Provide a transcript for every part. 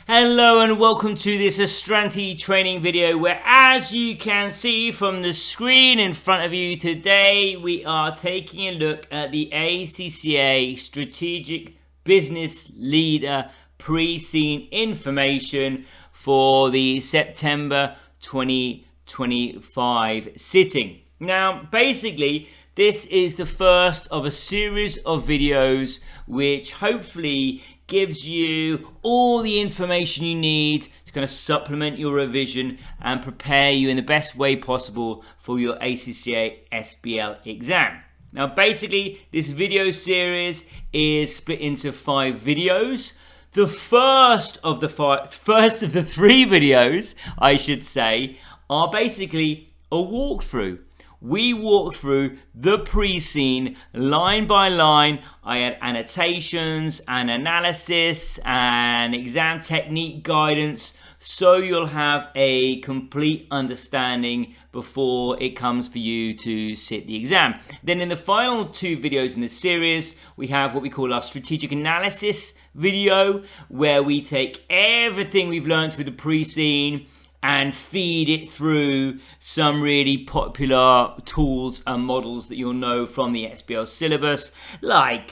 Hello and welcome to this Astranti training video where, as you can see from the screen in front of you today, we are taking a look at the ACCA Strategic Business Leader Pre-Scene information for the September 2025 sitting. Now, basically, this is the first of a series of videos which hopefully gives you all the information you need to kind of supplement your revision and prepare you in the best way possible for your ACCA SBL exam. Now, basically, this video series is split into 5 videos. The first of the 3 videos, I should say, are basically a walkthrough. We walked through the pre-scene line by line. I had annotations and analysis and exam technique guidance, so you'll have a complete understanding before it comes for you to sit the exam. Then in the final 2 videos in this series, we have what we call our strategic analysis video, where we take everything we've learned through the pre-scene and feed it through some really popular tools and models that you'll know from the SBL syllabus, like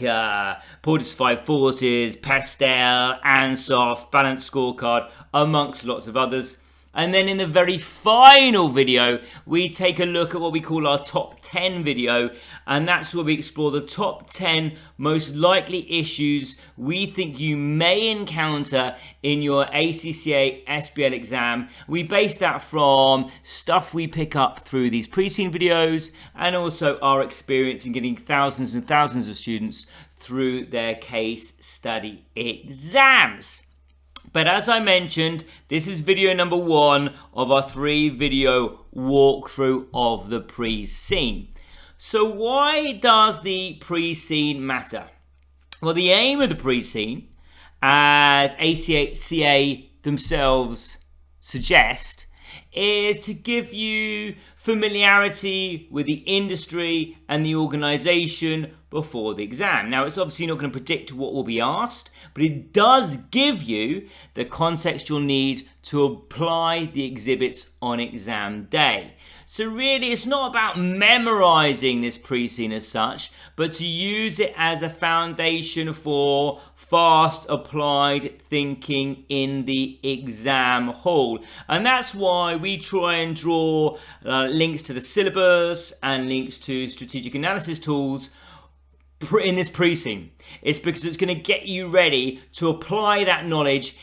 Porter's 5 Forces, Pastel, Ansoff, Balanced Scorecard, amongst lots of others. And then in the very final video, we take a look at what we call our top 10 video, and that's where we explore the top 10 most likely issues we think you may encounter in your ACCA SBL exam. We base that from stuff we pick up through these pre-scene videos and also our experience in getting thousands and thousands of students through their case study exams. But as I mentioned, this is video number 1 of our 3 video walkthrough of the pre-scene. So why does the pre-scene matter? Well, the aim of the pre-scene, as ACCA themselves suggest, is to give you familiarity with the industry and the organisation before the exam. Now, it's obviously not going to predict what will be asked, but it does give you the context you'll need to apply the exhibits on exam day. So really, it's not about memorising this pre-scene as such, but to use it as a foundation for fast applied thinking in the exam hall. And that's why we try and draw links to the syllabus and links to strategic analysis tools in this pre-scene. It's because it's going to get you ready to apply that knowledge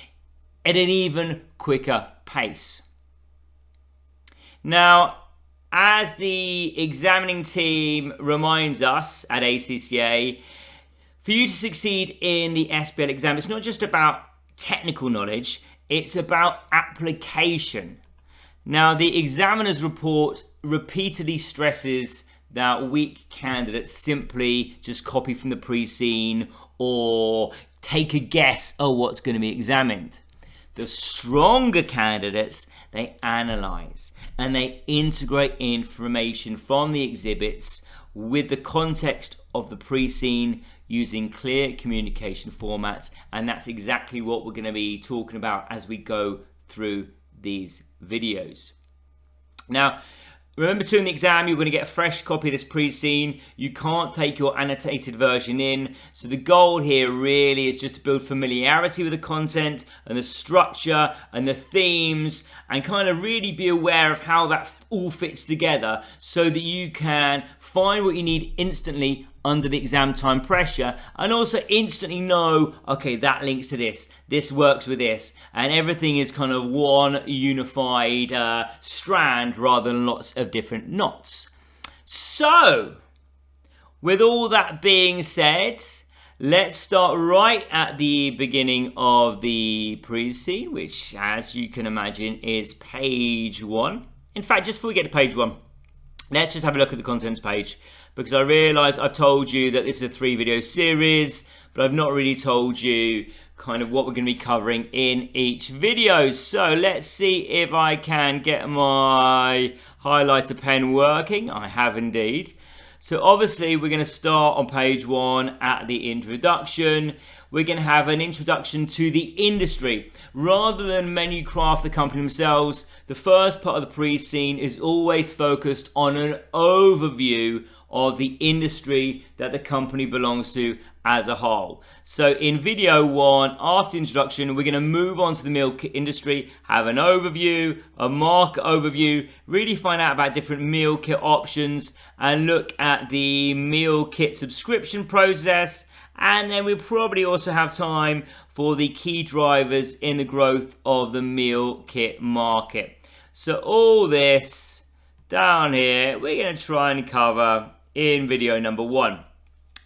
at an even quicker pace. Now, as the examining team reminds us at ACCA, for you to succeed in the SBL exam, it's not just about technical knowledge, it's about application. Now, the examiner's report repeatedly stresses that weak candidates simply just copy from the pre-scene or take a guess at what's going to be examined. The stronger candidates, they analyse and they integrate information from the exhibits with the context of the pre-scene using clear communication formats, and that's exactly what we're going to be talking about as we go through these videos. Now, remember, during the exam, you're going to get a fresh copy of this pre-scene. You can't take your annotated version in. So the goal here really is just to build familiarity with the content and the structure and the themes, and kind of really be aware of how that all fits together so that you can find what you need instantly under the exam time pressure, and also instantly know, okay, that links to this works with this, and everything is kind of one unified strand rather than lots of different knots. So, with all that being said, let's start right at the beginning of the pre-scene, which, as you can imagine, is page 1. In fact, just before we get to page 1, let's just have a look at the contents page, because I realise I've told you that this is a 3 video series, but I've not really told you kind of what we're going to be covering in each video. So let's see if I can get my highlighter pen working. I have indeed. So obviously we're going to start on page 1 at the introduction. We're going to have an introduction to the industry. Rather than menu craft the company themselves, the first part of the pre-scene is always focused on an overview of the industry that the company belongs to as a whole. So in video 1, after introduction, we're going to move on to the meal kit industry, have an overview, a market overview, really find out about different meal kit options and look at the meal kit subscription process. And then we'll probably also have time for the key drivers in the growth of the meal kit market. So all this down here, we're going to try and cover in video number 1.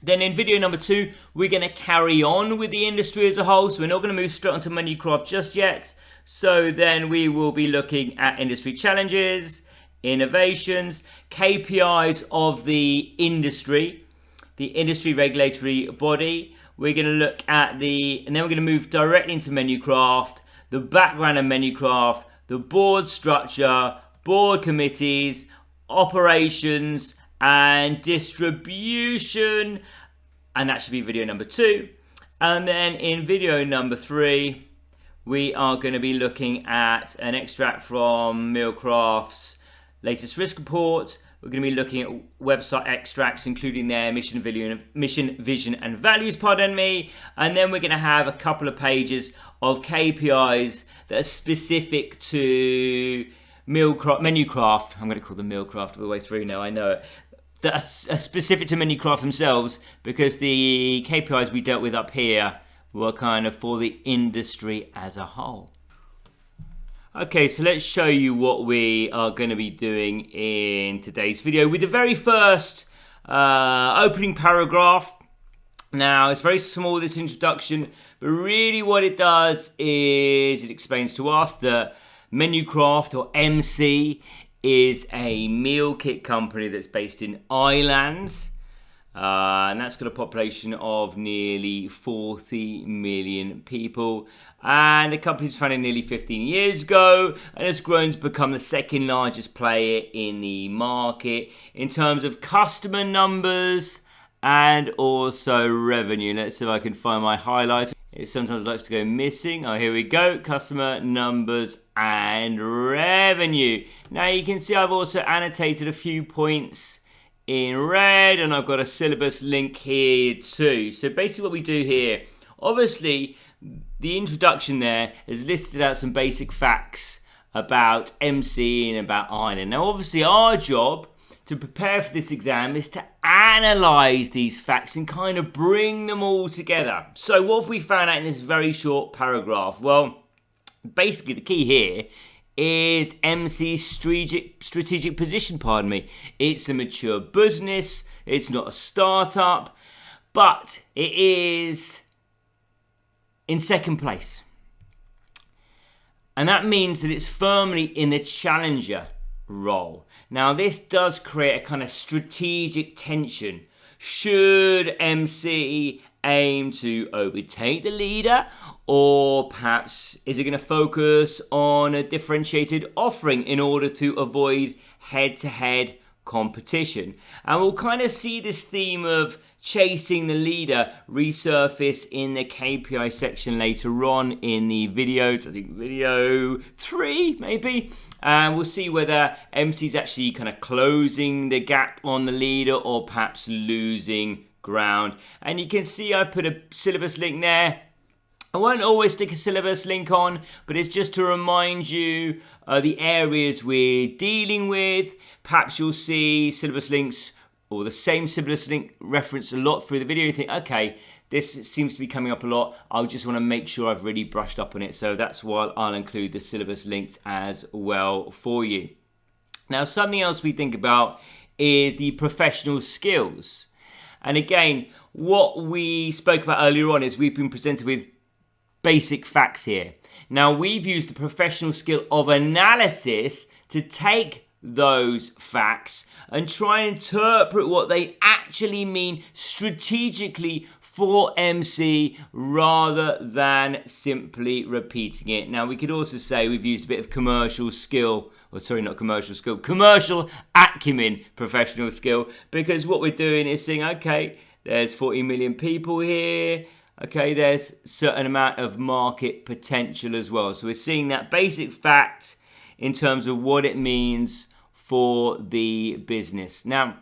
Then in video number 2, we're going to carry on with the industry as a whole. So we're not going to move straight onto menu craft just yet. So then we will be looking at industry challenges, innovations, KPIs of the industry regulatory body. We're going to look at and then we're going to move directly into menu craft, the background of menu craft, the board structure, board committees, operations, and distribution, and that should be video number 2. And then in video number 3, we are going to be looking at an extract from Mealcraft's latest risk report. We're going to be looking at website extracts, including their mission, vision, and values, pardon me. And then we're going to have a couple of pages of KPIs that are specific to Menucraft. I'm going to call them Mealcraft all the way through now, I know it. That are specific to Menucraft themselves, because the KPIs we dealt with up here were kind of for the industry as a whole. Okay, so let's show you what we are going to be doing in today's video with the very first opening paragraph. Now, it's very small, this introduction, but really what it does is it explains to us that Menucraft, or MC, is a meal kit company that's based in Ireland. And that's got a population of nearly 40 million people. And the company was founded nearly 15 years ago and has grown to become the second largest player in the market in terms of customer numbers and also revenue. Let's see if I can find my highlighter. It sometimes likes to go missing. Oh, here we go. Customer numbers and revenue. Now you can see I've also annotated a few points in red, and I've got a syllabus link here too. So basically what we do here, obviously the introduction there has listed out some basic facts about MC and about Ireland. Now obviously our job to prepare for this exam is to analyze these facts and kind of bring them all together. So what have we found out in this very short paragraph? Well, basically the key here is MC's strategic position, pardon me. It's a mature business, it's not a startup, but it is in second place. And that means that it's firmly in the challenger role. Now this does create a kind of strategic tension. Should MC aim to overtake the leader, or perhaps is it going to focus on a differentiated offering in order to avoid head-to-head competition? And we'll kind of see this theme of chasing the leader resurface in the KPI section later on in the videos. I think video 3 maybe. And we'll see whether MC's actually kind of closing the gap on the leader or perhaps losing ground. And you can see I've put a syllabus link there. I won't always stick a syllabus link on, but it's just to remind you the areas we're dealing with. Perhaps you'll see syllabus links or the same syllabus link referenced a lot through the video. You think, okay, this seems to be coming up a lot. I just want to make sure I've really brushed up on it. So that's why I'll include the syllabus links as well for you. Now, something else we think about is the professional skills. And again, what we spoke about earlier on is we've been presented with basic facts here. Now, we've used the professional skill of analysis to take those facts and try and interpret what they actually mean strategically for MC rather than simply repeating it. Now, we could also say we've used a bit of commercial acumen, professional skill, because what we're doing is saying, okay, there's 40 million people here. Okay, there's a certain amount of market potential as well. So we're seeing that basic fact in terms of what it means for the business. Now,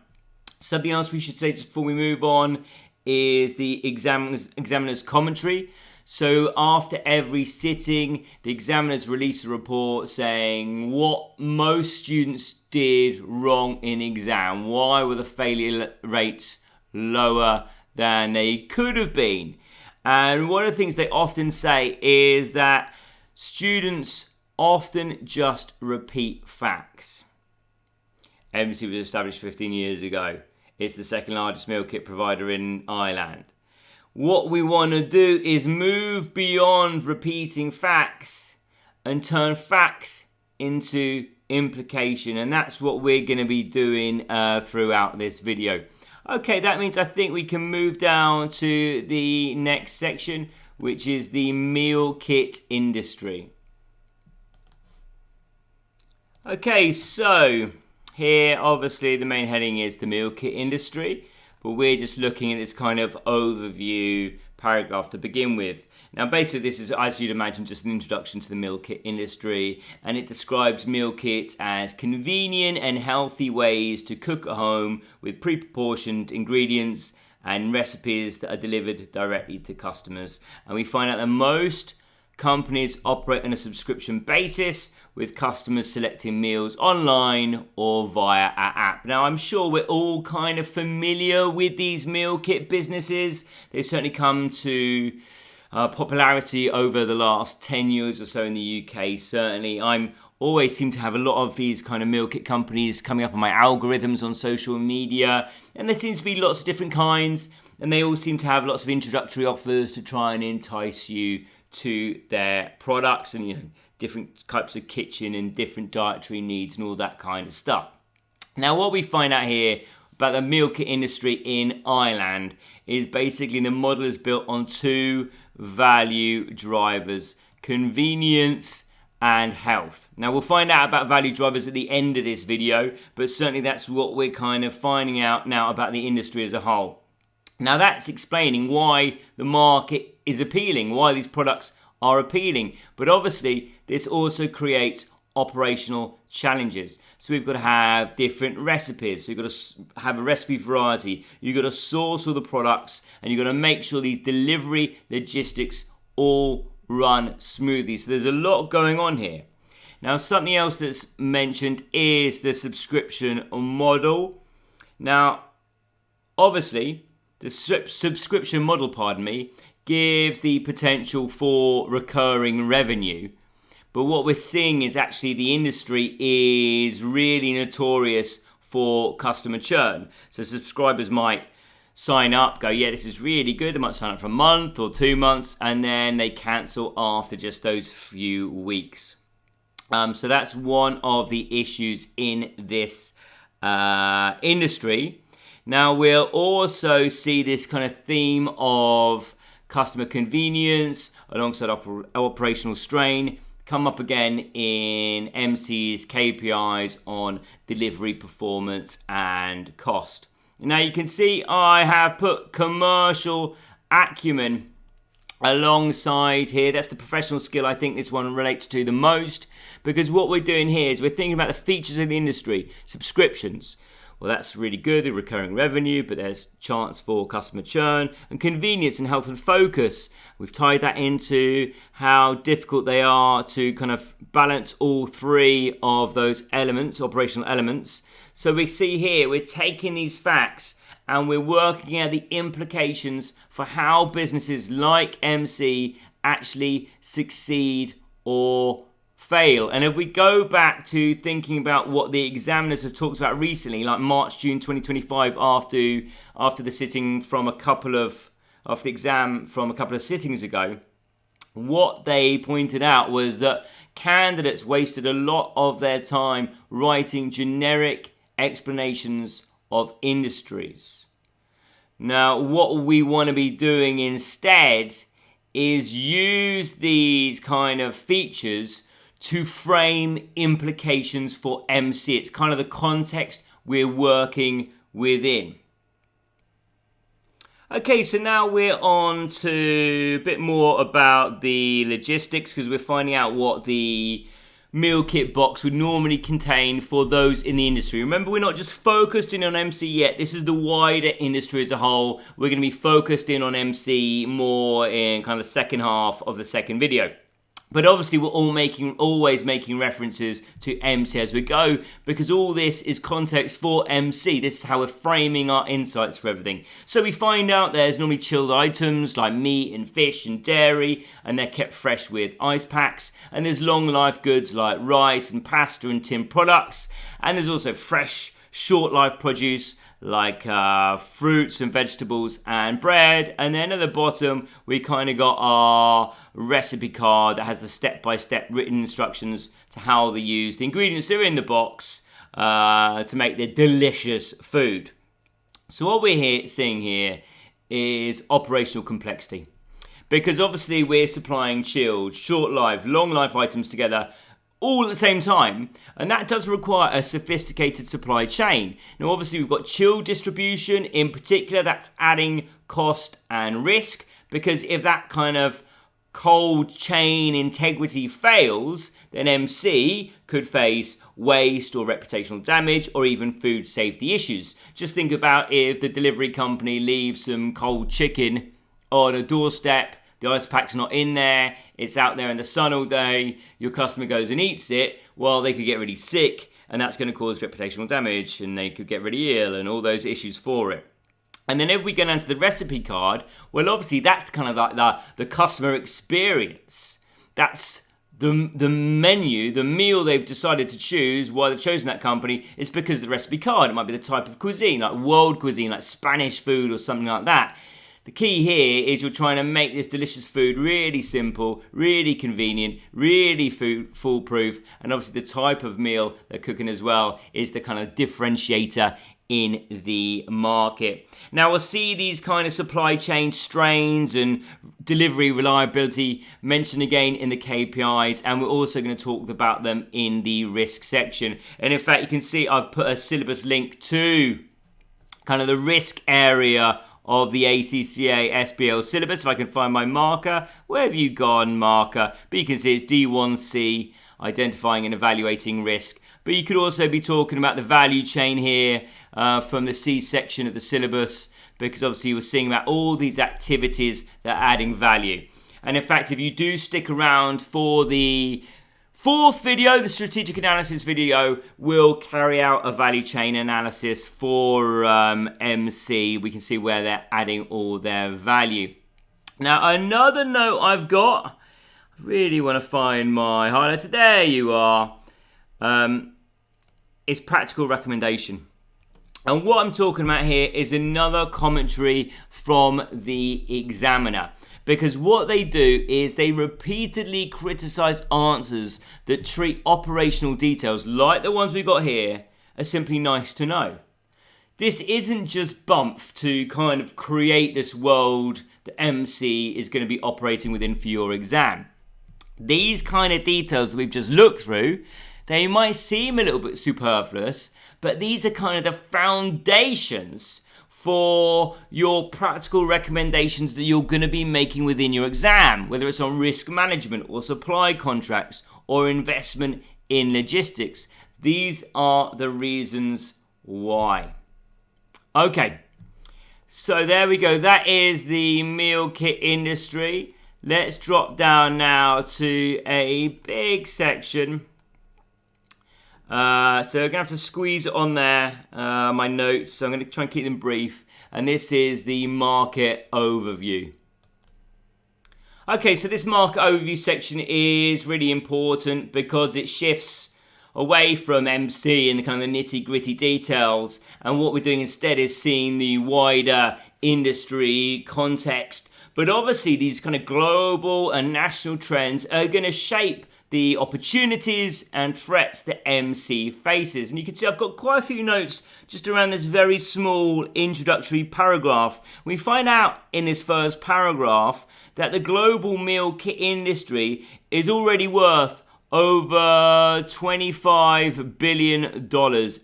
something else we should say just before we move on is the examiner's commentary. So after every sitting, the examiners release a report saying what most students did wrong in the exam. Why were the failure rates lower than they could have been? And one of the things they often say is that students often just repeat facts. MC was established 15 years ago. It's the second largest meal kit provider in Ireland. What we want to do is move beyond repeating facts and turn facts into implication. And that's what we're going to be doing throughout this video. Okay, that means I think we can move down to the next section, which is the meal kit industry. Okay, so here obviously the main heading is the meal kit industry, but we're just looking at this kind of overview paragraph to begin with. Now basically this is, as you'd imagine, just an introduction to the meal kit industry, and it describes meal kits as convenient and healthy ways to cook at home with pre-proportioned ingredients and recipes that are delivered directly to customers. And we find out that most companies operate on a subscription basis, with customers selecting meals online or via our app. Now, I'm sure we're all kind of familiar with these meal kit businesses. They've certainly come to popularity over the last 10 years or so in the UK. Certainly, I'm always seem to have a lot of these kind of meal kit companies coming up on my algorithms on social media, and there seems to be lots of different kinds, and they all seem to have lots of introductory offers to try and entice you to their products and, you know, different types of kitchen and different dietary needs and all that kind of stuff. Now, what we find out here about the meal kit industry in Ireland is basically the model is built on two value drivers: convenience and health. Now, we'll find out about value drivers at the end of this video, but certainly that's what we're kind of finding out now about the industry as a whole. Now, that's explaining why the market is appealing, why these products are appealing. But obviously, this also creates operational challenges. So we've got to have different recipes. So you've got to have a recipe variety. You've got to source all the products, and you've got to make sure these delivery logistics all run smoothly. So there's a lot going on here. Now, something else that's mentioned is the subscription model. Now, obviously, the subscription model, gives the potential for recurring revenue. But what we're seeing is actually the industry is really notorious for customer churn. So subscribers might sign up, go, yeah, this is really good. They might sign up for a month or 2 months, and then they cancel after just those few weeks. So that's one of the issues in this industry. Now, we'll also see this kind of theme of customer convenience alongside operational strain come up again in MC's KPIs on delivery performance and cost. Now, you can see I have put commercial acumen alongside here. That's the professional skill I think this one relates to the most, because what we're doing here is we're thinking about the features of the industry. Subscriptions, well, that's really good, the recurring revenue, but there's chance for customer churn. And convenience and health and focus, we've tied that into how difficult they are to kind of balance all three of those elements, operational elements. So we see here, we're taking these facts and we're working out the implications for how businesses like MC actually succeed or fail. And if we go back to thinking about what the examiners have talked about recently, like March, June 2025, after the sitting from a couple of sittings ago, what they pointed out was that candidates wasted a lot of their time writing generic explanations of industries. Now, what we want to be doing instead is use these kind of features to frame implications for MC. It's kind of the context we're working within. Okay, so now we're on to a bit more about the logistics, because we're finding out what the meal kit box would normally contain for those in the industry. Remember, we're not just focused in on MC yet. This is the wider industry as a whole. We're going to be focused in on MC more in kind of the second half of the second video. But obviously, we're always making references to MC as we go, because all this is context for MC. This is how we're framing our insights for everything. So we find out there's normally chilled items like meat and fish and dairy, and they're kept fresh with ice packs. And there's long life goods like rice and pasta and tin products. And there's also fresh, short life produce like fruits and vegetables and bread. And then at the bottom, we kind of got our recipe card that has the step-by-step written instructions to how they use the ingredients that are in the box to make the delicious food. So what we're seeing here is operational complexity, because obviously we're supplying chilled, short life, long life items together all at the same time, and that does require a sophisticated supply chain. Now obviously we've got chilled distribution in particular. That's adding cost and risk, because if that kind of cold chain integrity fails, then MC could face waste or reputational damage or even food safety issues. Just think about if the delivery company leaves some cold chicken on a doorstep, the ice pack's not in there, it's out there in the sun all day, your customer goes and eats it, well, they could get really sick, and that's going to cause reputational damage, and they could get really ill, and all those issues for it. And then if we go down to the recipe card, well, obviously that's kind of like the customer experience. That's the menu, the meal they've decided to choose, why they've chosen that company, is because of the recipe card. It might be the type of cuisine, like world cuisine, like Spanish food or something like that. The key here is you're trying to make this delicious food really simple, really convenient, really foolproof, and obviously the type of meal they're cooking as well is the kind of differentiator in the market. Now we'll see these kind of supply chain strains and delivery reliability mentioned again in the KPIs, and we're also going to talk about them in the risk section. And in fact, you can see I've put a syllabus link to kind of the risk area of the ACCA SBL syllabus. If I can find my marker, where have you gone, marker? But you can see it's D1C, identifying and evaluating risk. But you could also be talking about the value chain here from the C section of the syllabus, because obviously we're seeing about all these activities that are adding value. And in fact, if you do stick around for the fourth video, the strategic analysis video, will carry out a value chain analysis for MC. We can see where they're adding all their value. Now, another note I've got, I really want to find my highlighter. There you are. It's practical recommendation. And what I'm talking about here is another commentary from the examiner. Because what they do is they repeatedly criticize answers that treat operational details, like the ones we got here, as simply nice to know. This isn't just bump to kind of create this world that MC is going to be operating within for your exam. These kind of details that we've just looked through, they might seem a little bit superfluous, but these are kind of the foundations for your practical recommendations that you're going to be making within your exam, whether it's on risk management or supply contracts or investment in logistics. These are the reasons why. Okay, so there we go. That is the meal kit industry. Let's drop down now to a big section. So I'm going to have to squeeze it on there, my notes, so I'm going to try and keep them brief. And this is the market overview. Okay, so this market overview section is really important because it shifts away from MC and the kind of the nitty-gritty details. And what we're doing instead is seeing the wider industry context, But obviously these kind of global and national trends are going to shape the opportunities and threats that MC faces. And you can see I've got quite a few notes just around this very small introductory paragraph. We find out in this first paragraph that the global meal kit industry is already worth over $25 billion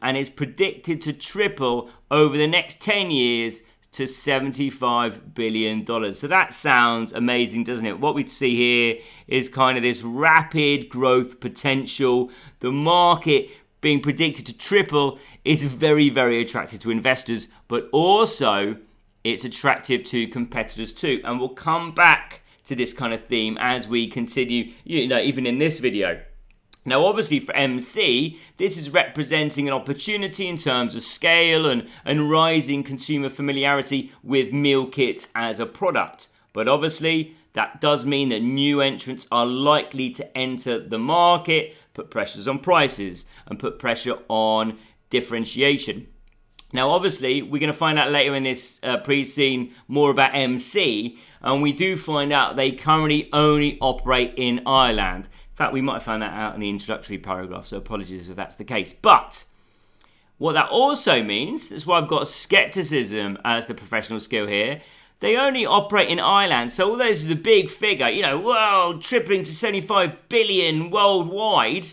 and is predicted to triple over the next 10 years to $75 billion. So that sounds amazing, doesn't it? What we see here is kind of this rapid growth potential. The market being predicted to triple is very, very attractive to investors, but also it's attractive to competitors too. And we'll come back to this kind of theme as we continue, even in this video. Now, obviously for MC, this is representing an opportunity in terms of scale and rising consumer familiarity with meal kits as a product. But obviously, that does mean that new entrants are likely to enter the market, put pressures on prices, and put pressure on differentiation. Now, obviously, we're going to find out later in this pre-scene more about MC, and we do find out they currently only operate in Ireland. In fact, we might have found that out in the introductory paragraph, so apologies if that's the case. But what that also means, that's why I've got skepticism as the professional skill here, they only operate in Ireland. So although this is a big figure, tripling to 75 billion worldwide,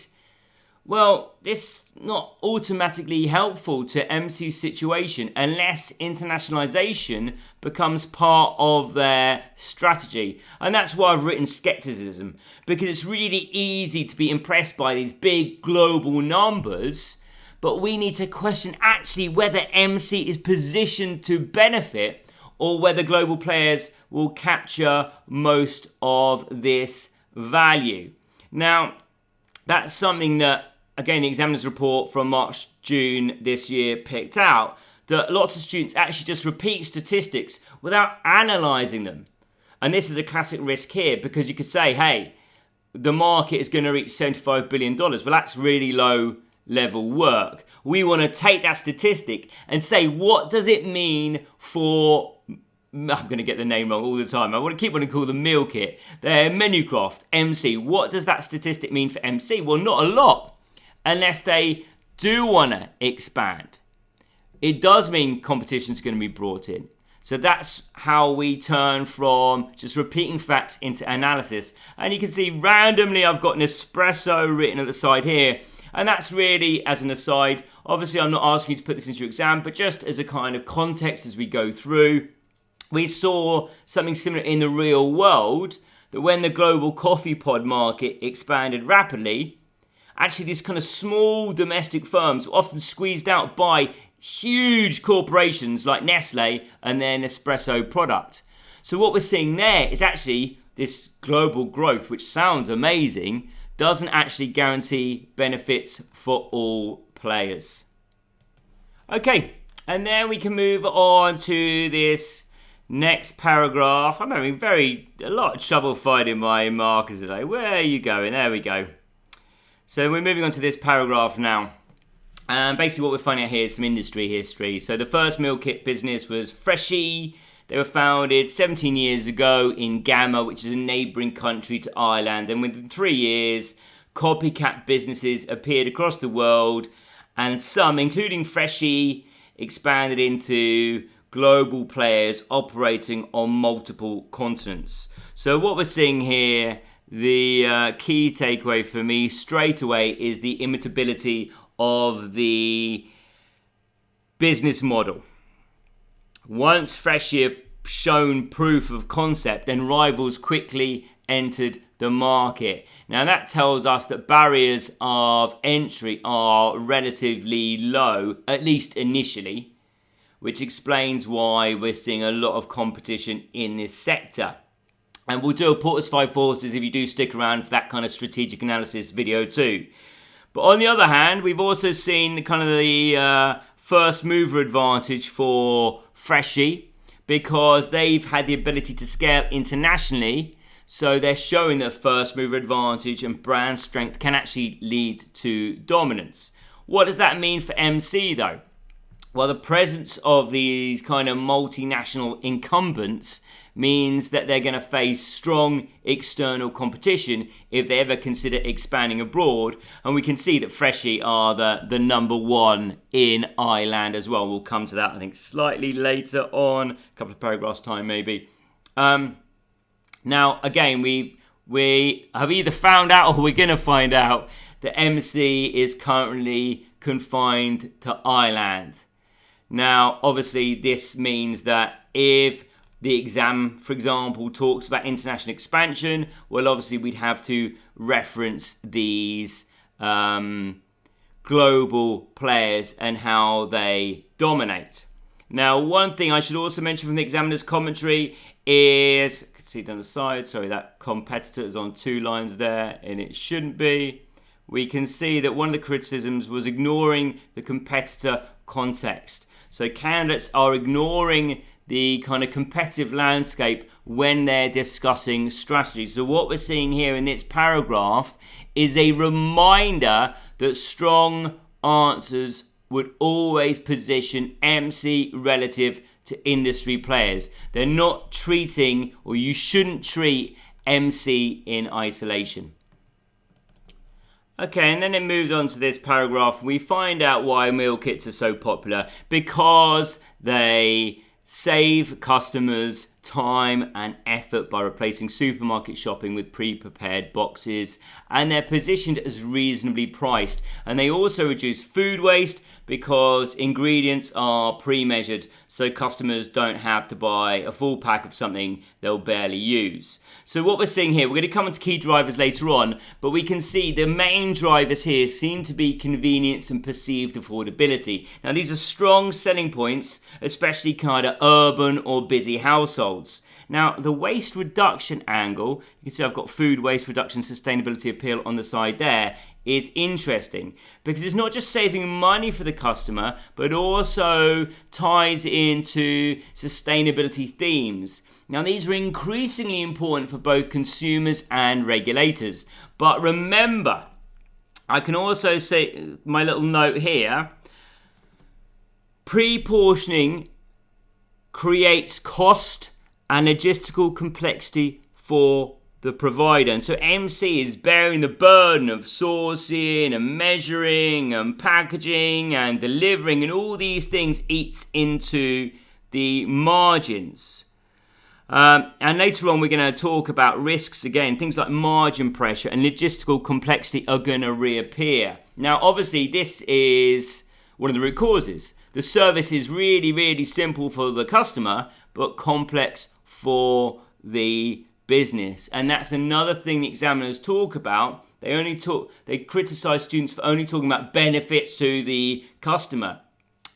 well, this is not automatically helpful to MC's situation unless internationalization becomes part of their strategy. And that's why I've written skepticism, because it's really easy to be impressed by these big global numbers, but we need to question actually whether MC is positioned to benefit or whether global players will capture most of this value. Now, that's something that, again, the examiner's report from March, June this year picked out, that lots of students actually just repeat statistics without analysing them. And this is a classic risk here, because you could say, hey, the market is going to reach $75 billion. Well, that's really low level work. We want to take that statistic and say, what does it mean for, I'm going to get the name wrong all the time. I want to keep wanting to call them meal kit. They're Menucraft, MC. What does that statistic mean for MC? Well, not a lot, unless they do want to expand. It does mean competition is going to be brought in. So that's how we turn from just repeating facts into analysis. And you can see randomly I've got an espresso written at the side here. And that's really as an aside. Obviously, I'm not asking you to put this into your exam, but just as a kind of context as we go through. We saw something similar in the real world, that when the global coffee pod market expanded rapidly, actually these kind of small domestic firms were often squeezed out by huge corporations like Nestle and their Nespresso product. So what we're seeing there is actually this global growth, which sounds amazing, doesn't actually guarantee benefits for all players. Okay, and then we can move on to this next paragraph. I'm having a lot of trouble finding my markers today. Where are you going? There we go. So we're moving on to this paragraph now. And basically what we're finding out here is some industry history. So the first meal kit business was Freshie. They were founded 17 years ago in Gamma, which is a neighbouring country to Ireland. And within 3 years, copycat businesses appeared across the world. And some, including Freshie, expanded into global players operating on multiple continents. So what we're seeing here, the key takeaway for me straight away is the imitability of the business model. Once Freshie have shown proof of concept, then rivals quickly entered the market. Now that tells us that barriers of entry are relatively low, at least initially, which explains why we're seeing a lot of competition in this sector. And we'll do a Porter's 5 Forces if you do stick around for that kind of strategic analysis video too. But on the other hand, we've also seen the first mover advantage for Freshie, because they've had the ability to scale internationally. So they're showing that first mover advantage and brand strength can actually lead to dominance. What does that mean for MC though? Well, the presence of these kind of multinational incumbents means that they're going to face strong external competition if they ever consider expanding abroad. And we can see that Freshly are the number one in Ireland as well. We'll come to that, I think, slightly later on, a couple of paragraphs time maybe. Now, again, we have either found out or we're going to find out that MC is currently confined to Ireland. Now, obviously, this means that if the exam, for example, talks about international expansion, well, obviously, we'd have to reference these global players and how they dominate. Now, one thing I should also mention from the examiner's commentary is, you can see it on the side, sorry, that competitor is on 2 lines there, and it shouldn't be. We can see that one of the criticisms was ignoring the competitor context. So candidates are ignoring the kind of competitive landscape when they're discussing strategy. So what we're seeing here in this paragraph is a reminder that strong answers would always position MC relative to industry players. They're not treating, or you shouldn't treat, MC in isolation. Okay, and then it moves on to this paragraph. We find out why meal kits are so popular. Because they save customers time and effort by replacing supermarket shopping with pre-prepared boxes, and they're positioned as reasonably priced. And they also reduce food waste because ingredients are pre-measured, so customers don't have to buy a full pack of something they'll barely use. So what we're seeing here, we're going to come on to key drivers later on, but we can see the main drivers here seem to be convenience and perceived affordability. Now, these are strong selling points, especially kind of urban or busy households. Now, the waste reduction angle, you can see I've got food waste reduction sustainability appeal on the side there, is interesting because it's not just saving money for the customer, but also ties into sustainability themes. Now, these are increasingly important for both consumers and regulators. But remember, I can also say, my little note here, pre-portioning creates cost and logistical complexity for the provider. And so MC is bearing the burden of sourcing and measuring and packaging and delivering, and all these things eats into the margins. And later on, we're going to talk about risks again. Things like margin pressure and logistical complexity are going to reappear. Now, obviously, this is one of the root causes. The service is really, really simple for the customer, but complex for the business. And that's another thing the examiners talk about. They criticize students for only talking about benefits to the customer.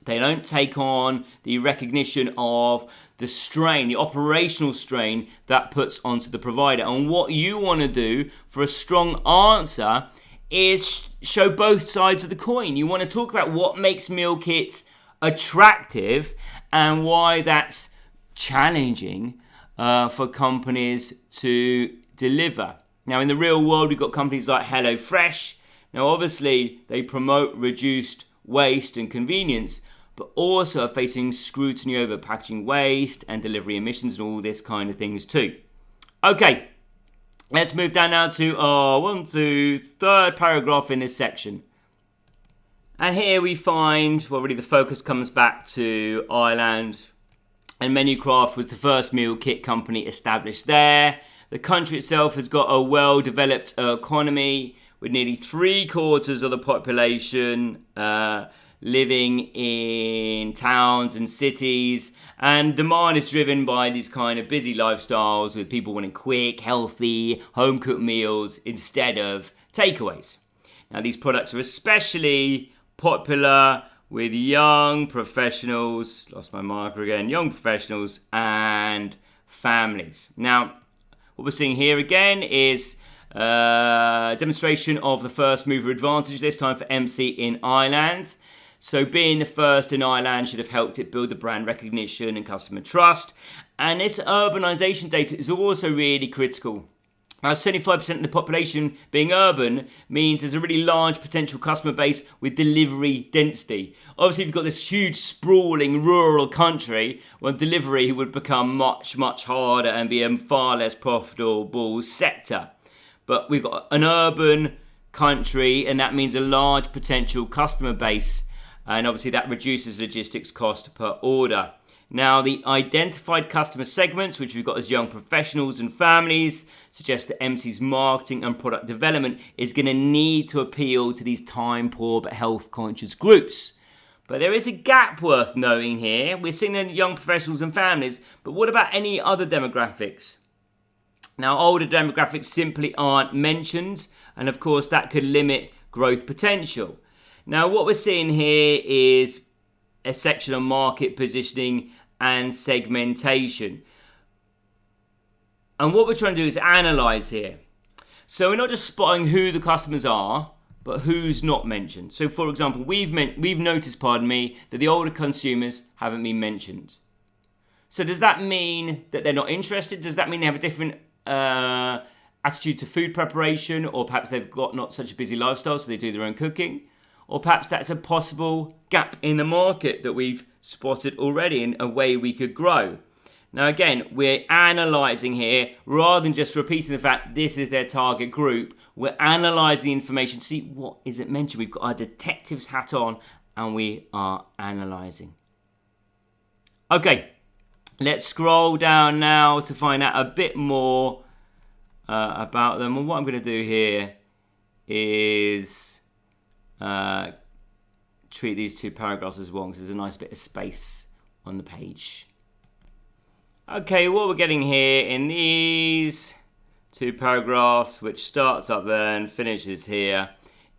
They don't take on the recognition of the strain, the operational strain that puts onto the provider. And what you want to do for a strong answer is show both sides of the coin. You want to talk about what makes meal kits attractive and why that's challenging for companies to deliver. Now, in the real world, we've got companies like HelloFresh. Now, obviously, they promote reduced waste and convenience, but also are facing scrutiny over packaging waste and delivery emissions and all this kind of things too. Okay, let's move down now to our third paragraph in this section. And here we find, well, really the focus comes back to Ireland, and Menucraft was the first meal kit company established there. The country itself has got a well-developed economy with nearly 3/4 of the population living in towns and cities, and demand is driven by these kind of busy lifestyles with people wanting quick, healthy, home-cooked meals instead of takeaways. Now, these products are especially popular with young professionals, young professionals and families. Now, what we're seeing here again is a demonstration of the first mover advantage, this time for MC in Ireland. So being the first in Ireland should have helped it build the brand recognition and customer trust. And this urbanisation data is also really critical. Now, 75% of the population being urban means there's a really large potential customer base with delivery density. Obviously, if you've got this huge, sprawling, rural country, well, delivery would become much, much harder and be a far less profitable sector. But we've got an urban country, and that means a large potential customer base. And obviously, that reduces logistics cost per order. Now, the identified customer segments, which we've got as young professionals and families, suggest that MC's marketing and product development is going to need to appeal to these time-poor but health-conscious groups. But there is a gap worth noting here. We're seeing the young professionals and families, but what about any other demographics? Now, older demographics simply aren't mentioned, and of course, that could limit growth potential. Now, what we're seeing here is a section of market positioning and segmentation. And what we're trying to do is analyze here. So we're not just spotting who the customers are, but who's not mentioned. So for example, we've noticed, that the older consumers haven't been mentioned. So does that mean that they're not interested? Does that mean they have a different attitude to food preparation, or perhaps they've got not such a busy lifestyle, so they do their own cooking? Or perhaps that's a possible gap in the market that we've spotted already in a way we could grow. Now again, we're analysing here, rather than just repeating the fact this is their target group, we're analysing the information to see what isn't mentioned. We've got our detective's hat on and we are analysing. Okay, let's scroll down now to find out a bit more about them. And what I'm going to do here is treat these two paragraphs as one, because there's a nice bit of space on the page. Okay, what we're getting here in these two paragraphs, which starts up there and finishes here,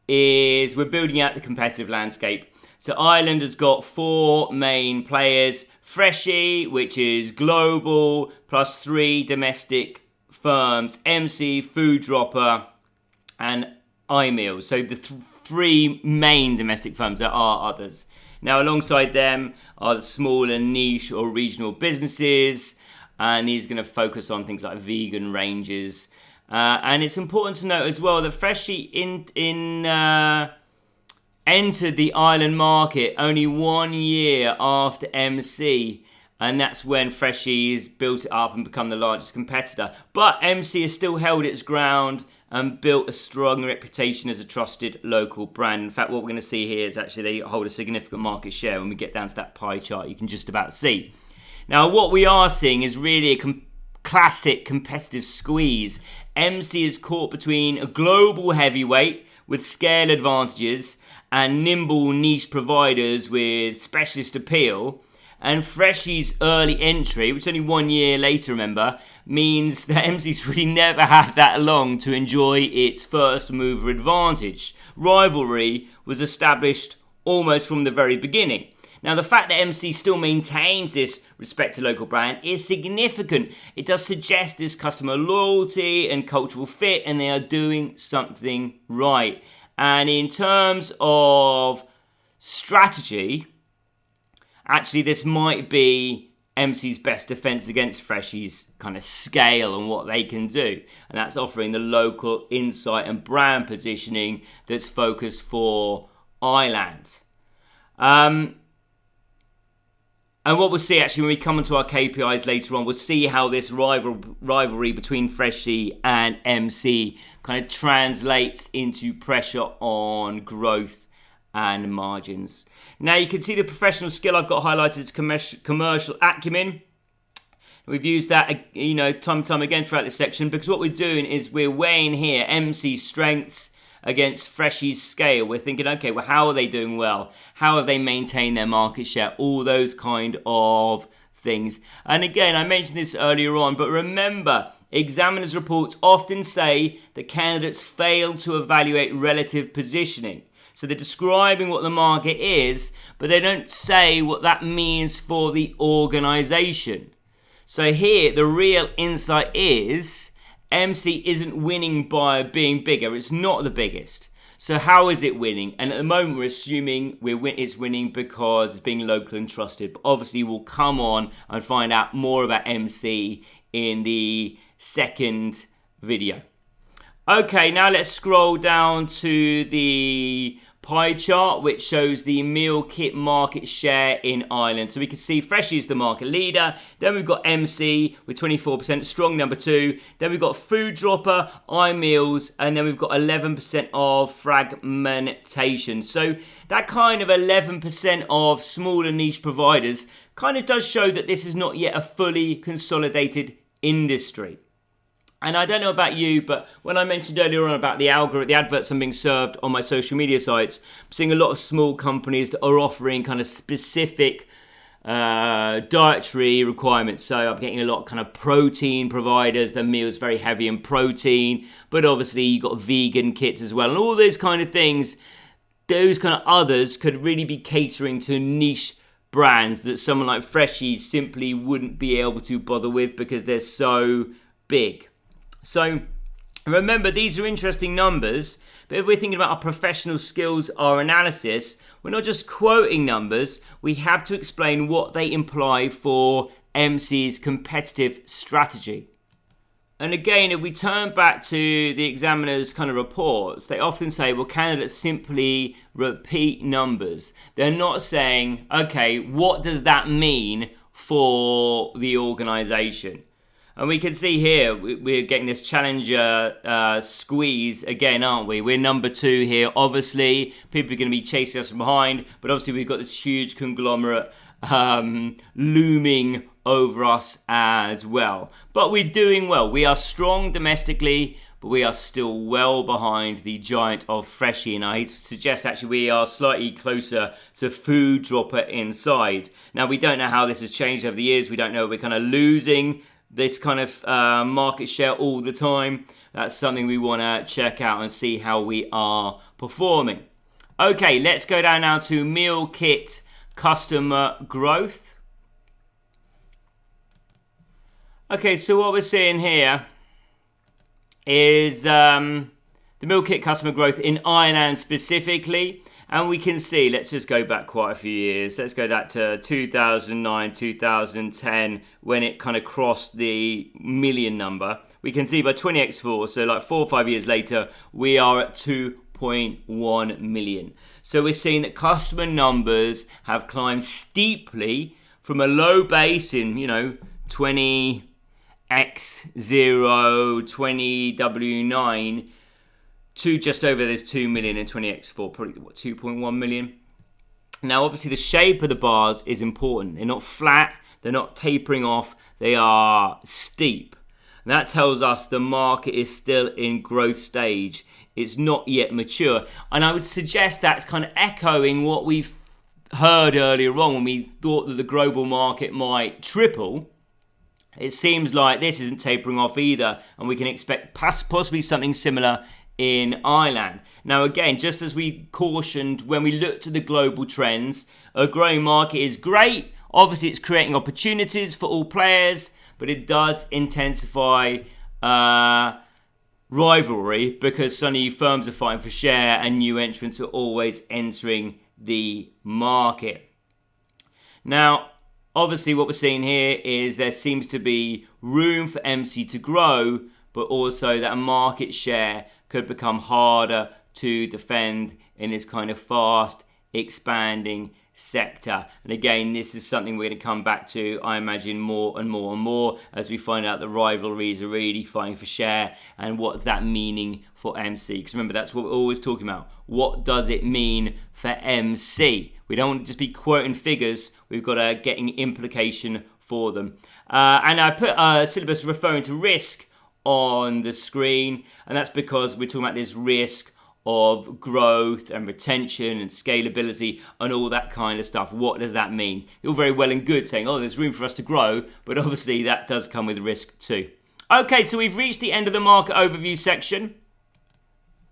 is we're building out the competitive landscape. So Ireland has got 4 main players: Freshie, which is global, plus 3 domestic firms: MC, Food Dropper, and iMeals. So the 3 main domestic firms. There are others. Now, alongside them are the small and niche or regional businesses, and these are going to focus on things like vegan ranges. And it's important to note as well that Freshie entered the Ireland market only 1 year after MC, and that's when Freshie's built it up and become the largest competitor. But MC has still held its ground and built a strong reputation as a trusted local brand. In fact, what we're going to see here is actually they hold a significant market share. When we get down to that pie chart, you can just about see. Now, what we are seeing is really a classic competitive squeeze. MC is caught between a global heavyweight with scale advantages and nimble niche providers with specialist appeal. And Freshie's early entry, which is only 1 year later, remember, means that MC's really never had that long to enjoy its first mover advantage. Rivalry was established almost from the very beginning. Now, the fact that MC still maintains this respect to local brand is significant. It does suggest this customer loyalty and cultural fit, and they are doing something right. And in terms of strategy, actually, this might be MC's best defense against Freshie's kind of scale and what they can do. And that's offering the local insight and brand positioning that's focused for Ireland. And what we'll see actually when we come onto our KPIs later on, we'll see how this rivalry between Freshie and MC kind of translates into pressure on growth and margins. Now you can see the professional skill I've got highlighted as commercial acumen. We've used that, time and time again throughout this section, because what we're doing is we're weighing here MC's strengths against Freshie's scale. We're thinking, okay, well, how are they doing well? How have they maintained their market share? All those kind of things. And again, I mentioned this earlier on, but remember, examiners' reports often say that candidates fail to evaluate relative positioning. So they're describing what the market is, but they don't say what that means for the organization. So here, the real insight is MC isn't winning by being bigger. It's not the biggest. So how is it winning? And at the moment, we're assuming it's winning because it's being local and trusted. But obviously, we'll come on and find out more about MC in the second video. Okay, now let's scroll down to the pie chart, which shows the meal kit market share in Ireland. So we can see Freshie is the market leader. Then we've got MC with 24%, strong number 2. Then we've got Food Dropper, iMeals, and then we've got 11% of fragmentation. So that kind of 11% of smaller niche providers kind of does show that this is not yet a fully consolidated industry. And I don't know about you, but when I mentioned earlier on about the adverts I'm being served on my social media sites, I'm seeing a lot of small companies that are offering kind of specific dietary requirements. So I'm getting a lot of kind of protein providers. The meal's very heavy in protein, but obviously you've got vegan kits as well. And all those kind of things, those kind of others could really be catering to niche brands that someone like Freshie simply wouldn't be able to bother with because they're so big. So remember, these are interesting numbers, but if we're thinking about our professional skills, our analysis, we're not just quoting numbers, we have to explain what they imply for MC's competitive strategy. And again, if we turn back to the examiner's kind of reports, they often say, well, candidates simply repeat numbers. They're not saying, okay, what does that mean for the organisation? And we can see here, we're getting this challenger squeeze again, aren't we? We're number 2 here. Obviously, people are going to be chasing us from behind, but obviously we've got this huge conglomerate looming over us as well. But we're doing well. We are strong domestically, but we are still well behind the giant of Freshie. And I suggest actually we are slightly closer to Food Dropper inside. Now, we don't know how this has changed over the years. We don't know. We're kind of losing this kind of market share all the time. That's something we want to check out and see how we are performing. Okay, let's go down now to meal kit customer growth. Okay, so what we're seeing here is the meal kit customer growth in Ireland specifically. And we can see, let's just go back quite a few years. Let's go back to 2009, 2010, when it kind of crossed the million number. We can see by 20x4, so like 4 or 5 years later, we are at 2.1 million. So we're seeing that customer numbers have climbed steeply from a low base in, 20x0, 20W9, to just over this 2 million in 20x4, probably 2.1 million. Now, obviously, the shape of the bars is important. They're not flat, they're not tapering off, they are steep. And that tells us the market is still in growth stage. It's not yet mature. And I would suggest that's kind of echoing what we've heard earlier on when we thought that the global market might triple. It seems like this isn't tapering off either, and we can expect possibly something similar in Ireland. Now again, just as we cautioned when we looked at the global trends, a growing market is great. Obviously it's creating opportunities for all players, but it does intensify rivalry because so many firms are fighting for share and new entrants are always entering the market. Now, obviously what we're seeing here is there seems to be room for MC to grow, but also that a market share could become harder to defend in this kind of fast expanding sector. And again, this is something we're going to come back to, I imagine, more and more and more as we find out the rivalries are really fighting for share and what's that meaning for MC. Because remember, that's what we're always talking about. What does it mean for MC? We don't want to just be quoting figures. We've got to get an implication for them. And I put a syllabus referring to risk on the screen, and that's because we're talking about this risk of growth and retention and scalability and all that kind of stuff. What does that mean? You're very well and good saying, oh, there's room for us to grow, but obviously that does come with risk too. Okay, so we've reached the end of the market overview section.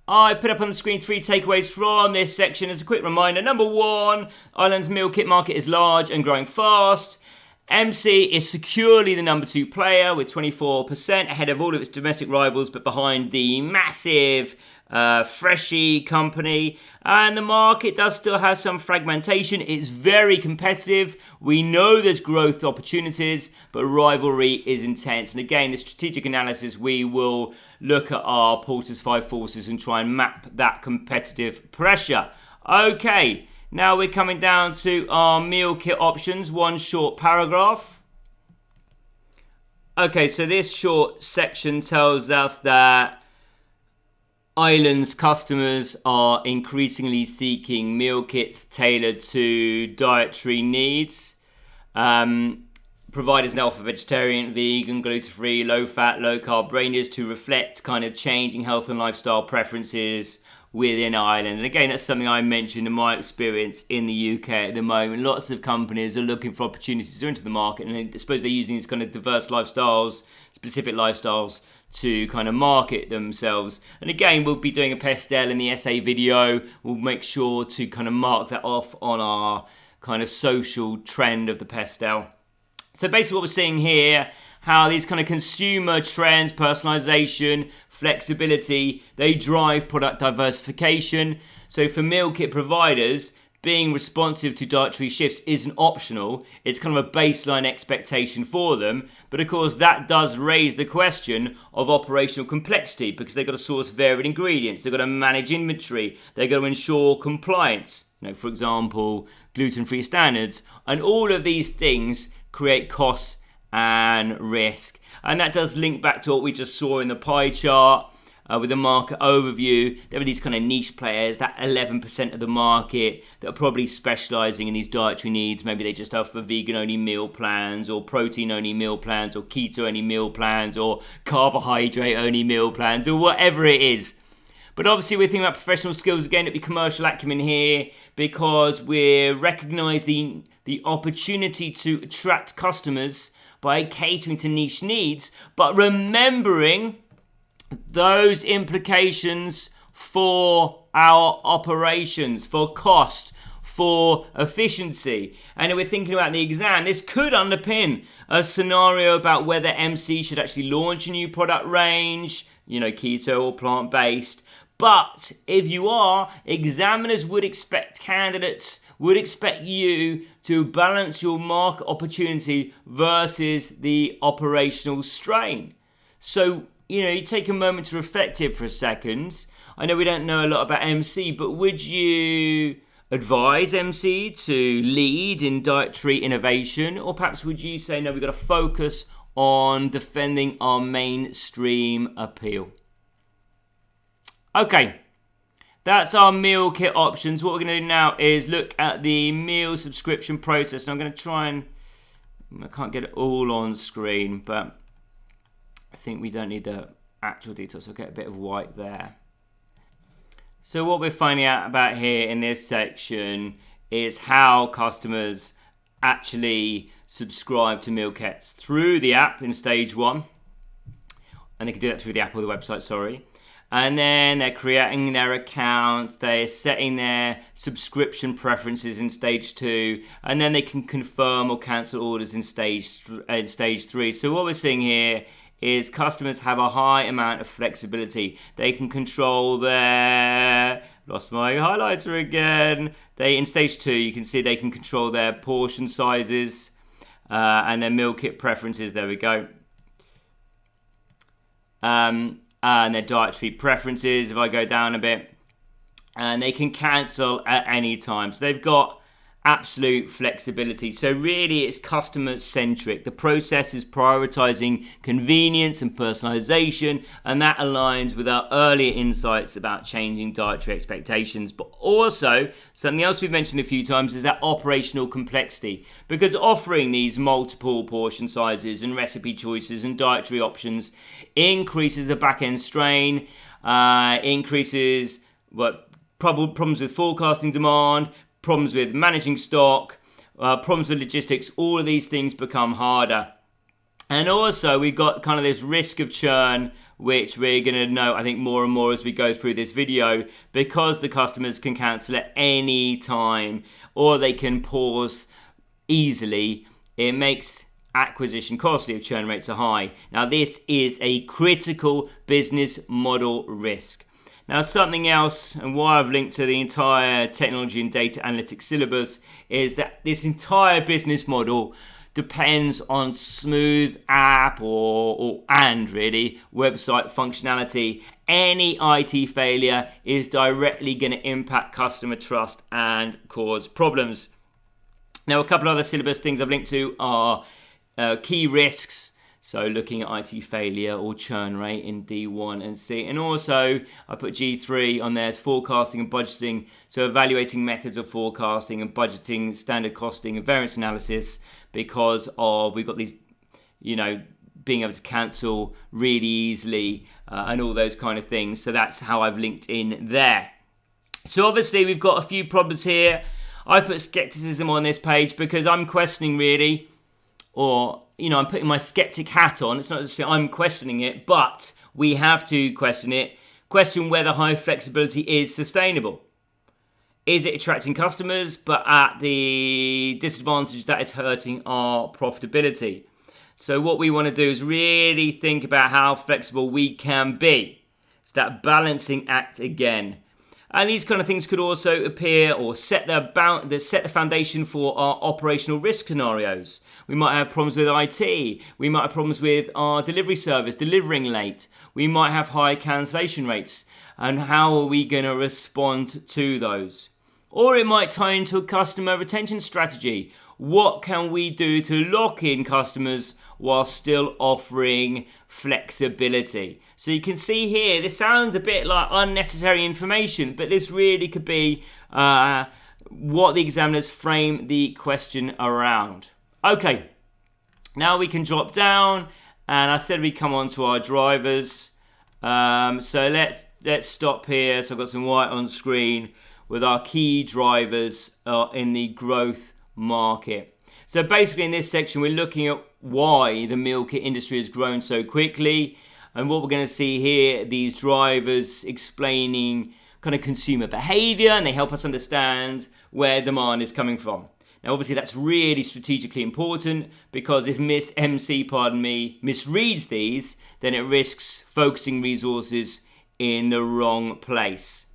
I put up on the screen 3 takeaways from this section as a quick reminder. Number 1, Ireland's meal kit market is large and growing fast. MC is securely the number 2 player with 24%, ahead of all of its domestic rivals, but behind the massive Freshie company. And the market does still have some fragmentation. It's very competitive. We know there's growth opportunities, but rivalry is intense. And again, the strategic analysis, we will look at our Porter's 5 forces and try and map that competitive pressure. Okay. Now we're coming down to our meal kit options, one short paragraph. Okay, so this short section tells us that Island's customers are increasingly seeking meal kits tailored to dietary needs. Providers now offer vegetarian, vegan, gluten-free, low-fat, low-carb ranges to reflect kind of changing health and lifestyle preferences within Ireland. And again, that's something I mentioned in my experience in the UK at the moment. Lots of companies are looking for opportunities to enter the market, and I suppose they're using these kind of diverse lifestyles, specific lifestyles, to kind of market themselves. And again, we'll be doing a pastel in the essay video. We'll make sure to kind of mark that off on our kind of social trend of the pastel. So basically what we're seeing here, how these kind of consumer trends, personalization, flexibility, they drive product diversification. So for meal kit providers, being responsive to dietary shifts isn't optional. It's kind of a baseline expectation for them. But of course, that does raise the question of operational complexity, because they've got to source varied ingredients. They've got to manage inventory. They've got to ensure compliance. For example, gluten-free standards. And all of these things create costs and risk. And that does link back to what we just saw in the pie chart with the market overview. There are these kind of niche players, that 11% of the market that are probably specializing in these dietary needs. Maybe they just offer vegan-only meal plans, or protein-only meal plans, or keto-only meal plans, or carbohydrate-only meal plans, or whatever it is. But obviously we're thinking about professional skills again, it'd be commercial acumen here, because we're recognizing the opportunity to attract customers by catering to niche needs, but remembering those implications for our operations, for cost, for efficiency. And if we're thinking about the exam, this could underpin a scenario about whether MC should actually launch a new product range, keto or plant-based. But if you are, examiners would expect you to balance your market opportunity versus the operational strain. So, you take a moment to reflect here for a second. I know we don't know a lot about MC, but would you advise MC to lead in dietary innovation? Or perhaps would you say, no, we've got to focus on defending our mainstream appeal? Okay. That's our meal kit options. What we're going to do now is look at the meal subscription process. And I'm going to try and... I can't get it all on screen, but I think we don't need the actual details. So I'll get a bit of white there. So what we're finding out about here in this section is how customers actually subscribe to meal kits through the app in stage 1. And they can do that through the app or the website, sorry. And then they're creating their account, they're setting their subscription preferences in stage 2, and then they can confirm or cancel orders in stage 3. So what we're seeing here is customers have a high amount of flexibility. They can control their... Lost my highlighter again. In stage 2, you can see they can control their portion sizes and their meal kit preferences. There we go. And their dietary preferences, if I go down a bit, and they can cancel at any time. So they've got absolute flexibility. So really it's customer centric. The process is prioritizing convenience and personalization, and that aligns with our earlier insights about changing dietary expectations. But also something else we've mentioned a few times is that operational complexity, because offering these multiple portion sizes and recipe choices and dietary options increases the back-end strain, increases problems with forecasting demand, problems with managing stock, problems with logistics. All of these things become harder. And also we've got kind of this risk of churn, which we're going to know, I think, more and more as we go through this video, because the customers can cancel at any time, or they can pause easily it makes acquisition costly if churn rates are high. Now, this is a critical business model risk. Now, something else, and why I've linked to the entire technology and data analytics syllabus, is that this entire business model depends on smooth app and really website functionality. Any IT failure is directly going to impact customer trust and cause problems. Now, a couple of other syllabus things I've linked to are key risks. So looking at IT failure or churn rate in D1 and C. And also I put G3 on there as forecasting and budgeting. So evaluating methods of forecasting and budgeting, standard costing and variance analysis, because of we've got these, being able to cancel really easily and all those kind of things. So that's how I've linked in there. So obviously we've got a few problems here. I put skepticism on this page because I'm questioning really, or I'm putting my skeptic hat on. It's not just I'm questioning it, but we have to question it. Question whether high flexibility is sustainable. Is it attracting customers, but at the disadvantage that is hurting our profitability? So what we want to do is really think about how flexible we can be. It's that balancing act again. And these kind of things could also appear or set the foundation for our operational risk scenarios. We might have problems with IT. We might have problems with our delivery service delivering late. We might have high cancellation rates. And how are we going to respond to those? Or it might tie into a customer retention strategy. What can we do to lock in customers while still offering flexibility? So you can see here, this sounds a bit like unnecessary information, but this really could be what the examiners frame the question around. Okay, now we can drop down, and I said we come on to our drivers. So let's stop here. So I've got some white on screen with our key drivers in the growth market. So basically in this section, we're looking at why the meal kit industry has grown so quickly. And what we're going to see here, these drivers explaining kind of consumer behavior, and they help us understand where demand is coming from. Now, obviously, that's really strategically important because if Miss MC, misreads these, then it risks focusing resources in the wrong place.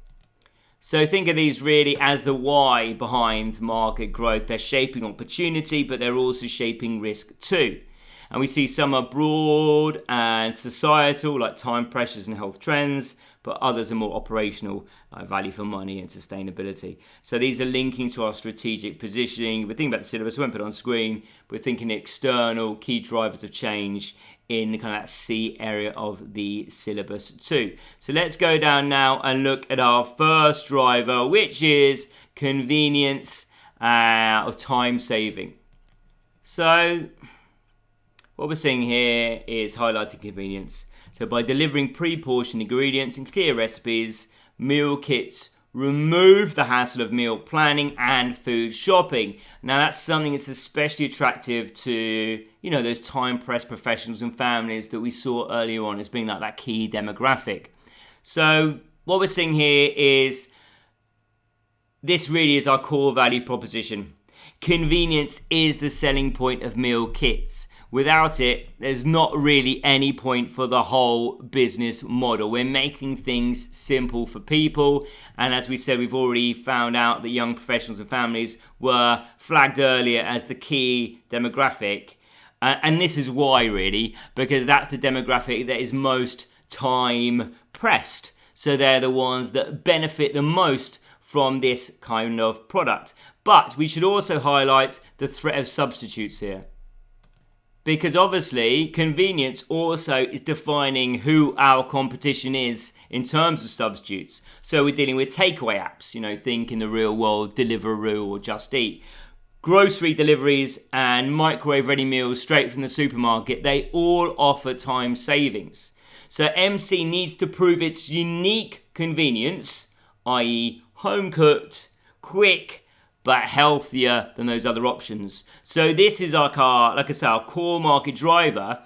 So think of these really as the why behind market growth. They're shaping opportunity, but they're also shaping risk too. And we see some are broad and societal, like time pressures and health trends, but others are more operational, like value for money and sustainability. So these are linking to our strategic positioning. We're thinking about the syllabus, we won't put it on screen. We're thinking external key drivers of change in the kind of that C area of the syllabus too. So let's go down now and look at our first driver, which is convenience of time saving. So what we're seeing here is highlighting convenience. So by delivering pre-portioned ingredients and clear recipes, meal kits remove the hassle of meal planning and food shopping. Now that's something that's especially attractive to, those time-pressed professionals and families that we saw earlier on as being that key demographic. So what we're seeing here is this really is our core value proposition. Convenience is the selling point of meal kits. Without it, there's not really any point for the whole business model. We're making things simple for people. And as we said, we've already found out that young professionals and families were flagged earlier as the key demographic. And this is why, really, because that's the demographic that is most time pressed. So they're the ones that benefit the most from this kind of product. But we should also highlight the threat of substitutes here. Because obviously, convenience also is defining who our competition is in terms of substitutes. So we're dealing with takeaway apps, think in the real world, Deliveroo or Just Eat. Grocery deliveries and microwave-ready meals straight from the supermarket, they all offer time savings. So MC needs to prove its unique convenience, i.e. home-cooked, quick, but healthier than those other options. So this is our core market driver.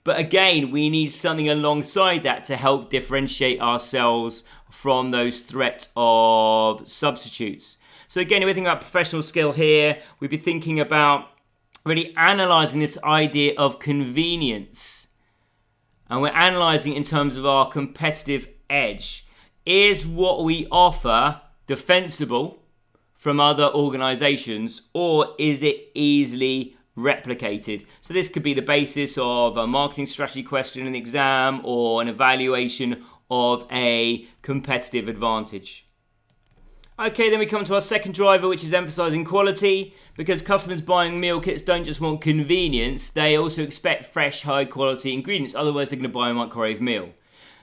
But again, we need something alongside that to help differentiate ourselves from those threats of substitutes. So again, if we think about professional skill here, we'd be thinking about really analysing this idea of convenience. And we're analysing it in terms of our competitive edge. Is what we offer defensible from other organisations, or is it easily replicated? So this could be the basis of a marketing strategy question in an exam, or an evaluation of a competitive advantage. Okay, then we come to our second driver, which is emphasising quality, because customers buying meal kits don't just want convenience, they also expect fresh, high quality ingredients, otherwise they're going to buy a microwave meal.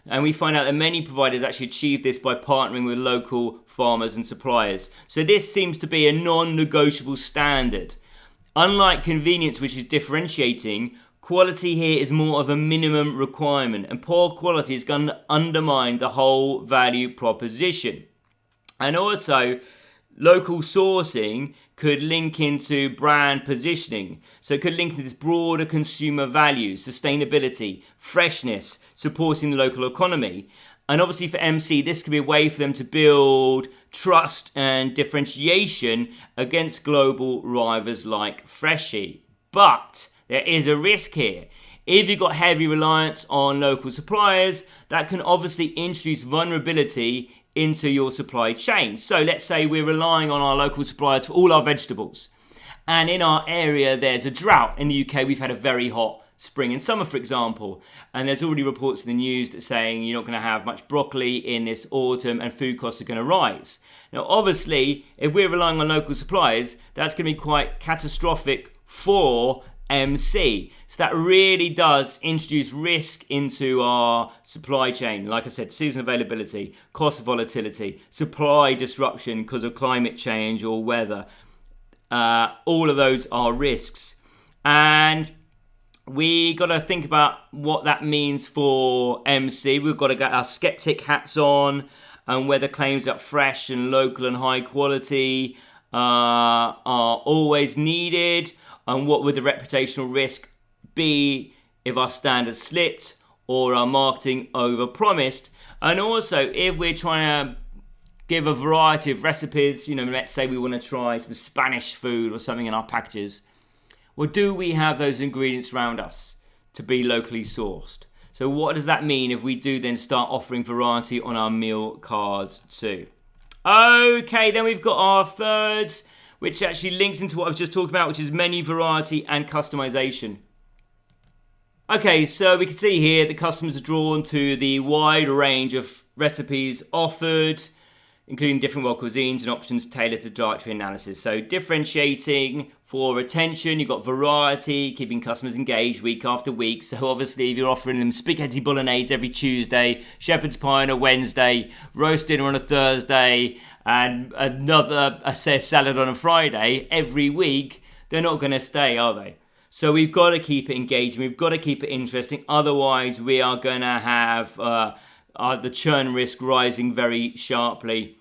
And we find out that many providers actually achieve this by partnering with local farmers and suppliers. So this seems to be a non-negotiable standard. Unlike convenience, which is differentiating, quality here is more of a minimum requirement, and poor quality is going to undermine the whole value proposition. And also, local sourcing could link into brand positioning. So it could link into this broader consumer values, sustainability, freshness, supporting the local economy. And obviously for MC, this could be a way for them to build trust and differentiation against global rivals like Freshie. But there is a risk here. If you've got heavy reliance on local suppliers, that can obviously introduce vulnerability into your supply chain. So let's say we're relying on our local suppliers for all our vegetables. And in our area, there's a drought. In the UK, we've had a very hot spring and summer, for example. And there's already reports in the news that saying you're not going to have much broccoli in this autumn and food costs are going to rise. Now, obviously, if we're relying on local suppliers, that's going to be quite catastrophic for MC. So that really does introduce risk into our supply chain. Like I said, season availability, cost volatility, supply disruption because of climate change or weather. All of those are risks. And we got to think about what that means for MC. We've got to get our skeptic hats on, and whether claims that fresh and local and high quality are always needed, and what would the reputational risk be if our standards slipped or our marketing overpromised. And also, if we're trying to give a variety of recipes, let's say we want to try some Spanish food or something in our packages, well, do we have those ingredients around us to be locally sourced? So what does that mean if we do then start offering variety on our meal cards too? Okay, then we've got our thirds, which actually links into what I've just talked about, which is menu variety and customization. Okay, so we can see here that customers are drawn to the wide range of recipes offered, including different world cuisines and options tailored to dietary analysis. So differentiating for retention, you've got variety, keeping customers engaged week after week. So obviously if you're offering them spaghetti bolognese every Tuesday, shepherd's pie on a Wednesday, roast dinner on a Thursday, and another salad on a Friday every week, they're not going to stay, are they? So we've got to keep it engaging, we've got to keep it interesting, otherwise we are going to have the churn risk rising very sharply.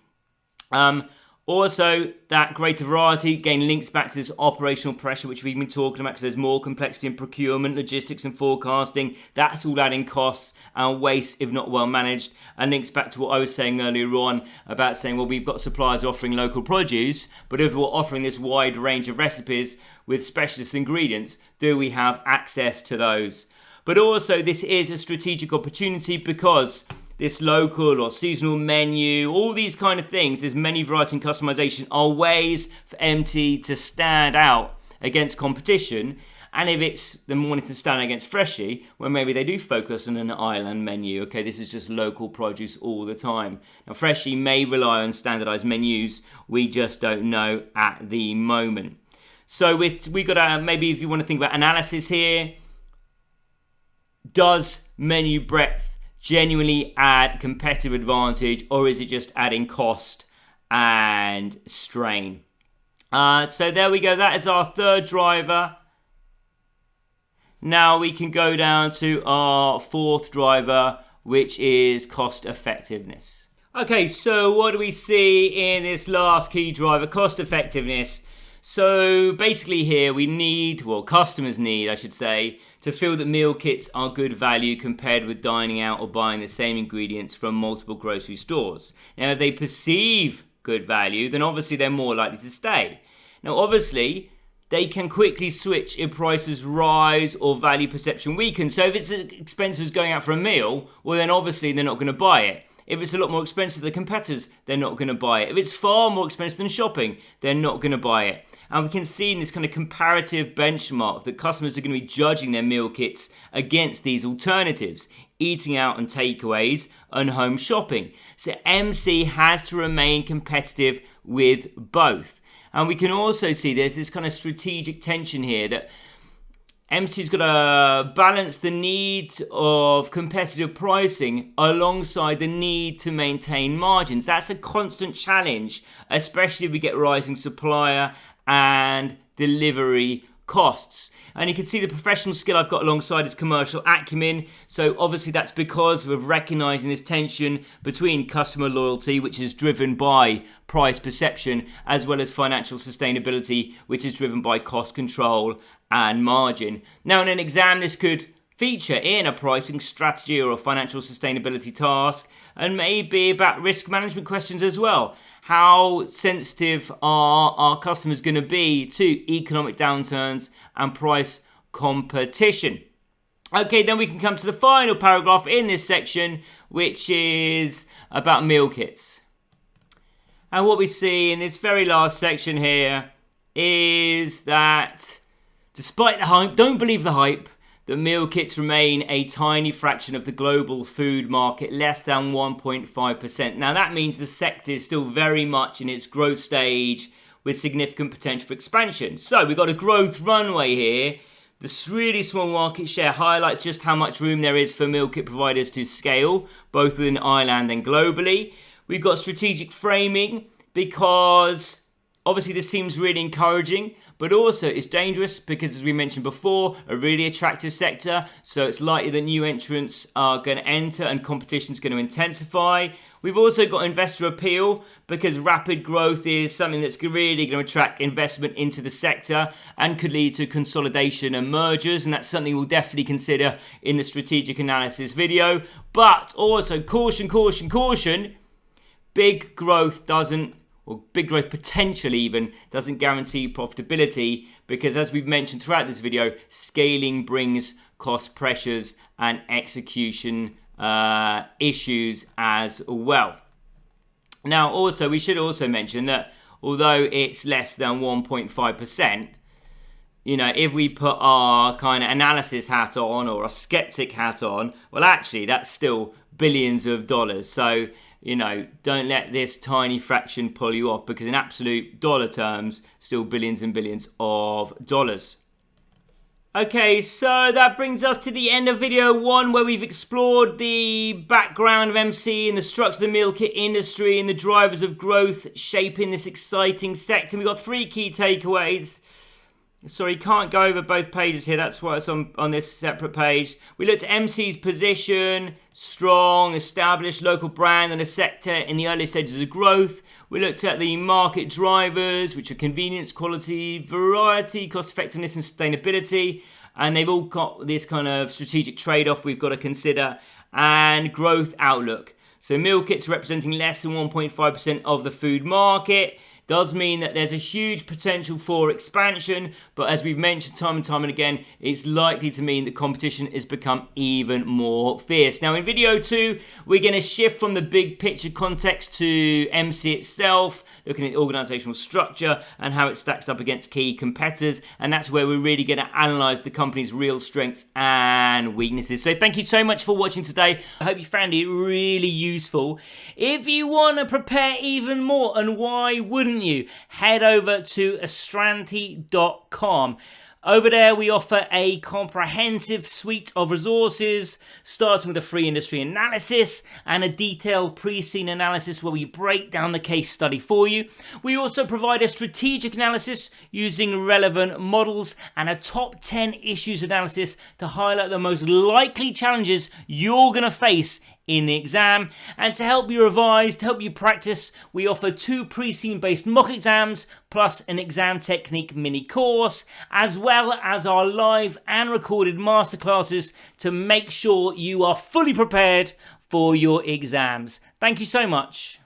Also, that greater variety, again, links back to this operational pressure, which we've been talking about, because there's more complexity in procurement, logistics and forecasting. That's all adding costs and waste if not well managed, and links back to what I was saying earlier on about saying, well, we've got suppliers offering local produce, but if we're offering this wide range of recipes with specialist ingredients, do we have access to those? But also, this is a strategic opportunity because this local or seasonal menu, all these kind of things, this menu variety and customization are ways for MT to stand out against competition. And if it's them wanting to stand against Freshie, well, maybe they do focus on an island menu. Okay, this is just local produce all the time. Now, Freshie may rely on standardized menus. We just don't know at the moment. So we got to, maybe if you want to think about analysis here, does menu breadth genuinely add competitive advantage, or is it just adding cost and strain? So there we go. That is our third driver. Now we can go down to our fourth driver, which is cost effectiveness. Okay, so what do we see in this last key driver, cost effectiveness? So basically here customers need, I should say, to feel that meal kits are good value compared with dining out or buying the same ingredients from multiple grocery stores. Now, if they perceive good value, then obviously they're more likely to stay. Now, obviously, they can quickly switch if prices rise or value perception weakens. So if it's as expensive as going out for a meal, well then obviously they're not going to buy it. If it's a lot more expensive than the competitors, they're not going to buy it. If it's far more expensive than shopping, they're not going to buy it. And we can see in this kind of comparative benchmark that customers are going to be judging their meal kits against these alternatives, eating out and takeaways and home shopping. So MC has to remain competitive with both. And we can also see there's this kind of strategic tension here that MC's got to balance the need of competitive pricing alongside the need to maintain margins. That's a constant challenge, especially if we get rising supplier and delivery costs. And you can see the professional skill I've got alongside is commercial acumen. So obviously that's because of recognizing this tension between customer loyalty, which is driven by price perception, as well as financial sustainability, which is driven by cost control and margin. Now in an exam, this could feature in a pricing strategy or a financial sustainability task, and maybe about risk management questions as well. How sensitive are our customers going to be to economic downturns and price competition? Okay, then we can come to the final paragraph in this section, which is about meal kits. And what we see in this very last section here is that despite the hype, don't believe the hype, the meal kits remain a tiny fraction of the global food market, less than 1.5%. Now that means the sector is still very much in its growth stage with significant potential for expansion. So we've got a growth runway here. This really small market share highlights just how much room there is for meal kit providers to scale, both within Ireland and globally. We've got strategic framing because obviously this seems really encouraging, but also it's dangerous because, as we mentioned before, a really attractive sector, so it's likely that new entrants are going to enter and competition is going to intensify. We've also got investor appeal because rapid growth is something that's really going to attract investment into the sector and could lead to consolidation and mergers, and that's something we'll definitely consider in the strategic analysis video. But also caution, caution, caution, big growth potential even doesn't guarantee profitability, because as we've mentioned throughout this video, scaling brings cost pressures and execution issues as well. Now also, we should also mention that although it's less than 1.5%, you know, if we put our kind of analysis hat on or a skeptic hat on, well actually that's still billions of dollars. So you know, don't let this tiny fraction pull you off, because in absolute dollar terms, still billions and billions of dollars. Okay, so that brings us to the end of video 1, where we've explored the background of MC and the structure of the meal kit industry and the drivers of growth shaping this exciting sector. We've got 3 key takeaways. Sorry, can't go over both pages here. That's why it's on this separate page. We looked at MC's position, strong, established local brand and a sector in the early stages of growth. We looked at the market drivers, which are convenience, quality, variety, cost effectiveness and sustainability. And they've all got this kind of strategic trade-off we've got to consider, and growth outlook. So meal kits representing less than 1.5% of the food market does mean that there's a huge potential for expansion, but as we've mentioned time and time and again, it's likely to mean that competition has become even more fierce. Now in video 2, we're going to shift from the big picture context to MC itself, looking at the organizational structure and how it stacks up against key competitors, and that's where we're really going to analyze the company's real strengths and weaknesses. So thank you so much for watching today. I hope you found it really useful. If you want to prepare even more, and why wouldn't you, head over to astranti.com. Over there, we offer a comprehensive suite of resources, starting with a free industry analysis and a detailed pre-scene analysis where we break down the case study for you. We also provide a strategic analysis using relevant models and a top 10 issues analysis to highlight the most likely challenges you're going to face in the exam. And to help you revise, to help you practice, we offer 2 pre-scene based mock exams plus an exam technique mini course, as well as our live and recorded masterclasses to make sure you are fully prepared for your exams. Thank you so much.